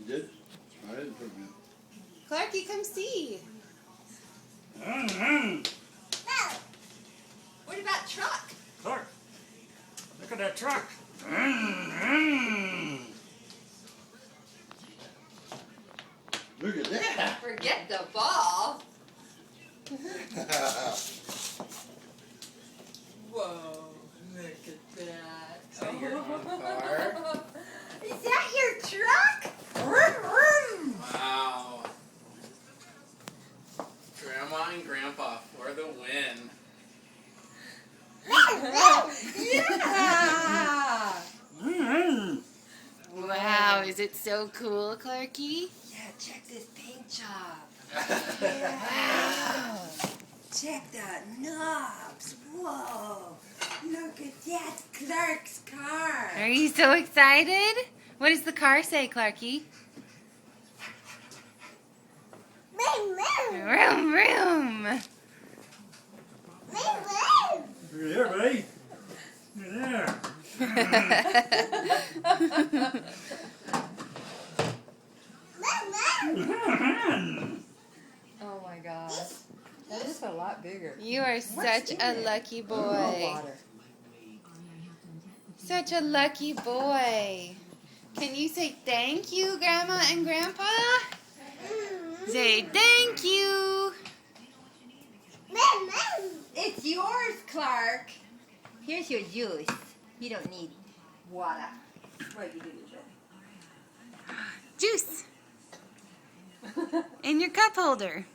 You did? I didn't put them Clarky, come see. in. What about truck? Clark, look at that truck. Look at that. Forget the ball. Whoa, look at that. So you're on a car? Is that your truck? Vroom, vroom. Wow. Grandma and Grandpa for the win. Yeah! Wow, is it so cool, Clarky? Yeah, check this paint job. Wow. Check the knobs. Whoa. Look at that Clark's car. Are you so excited? What does the car say, Clarky? Vroom, vroom. Yeah, buddy. Yeah. Oh my gosh. That is a lot bigger. You are such a lucky boy. Such a lucky boy. Can you say thank you, Grandma and Grandpa? Say thank you. It's yours, Clark. Here's your juice. You don't need water. What do you do with it? Juice. In your cup holder.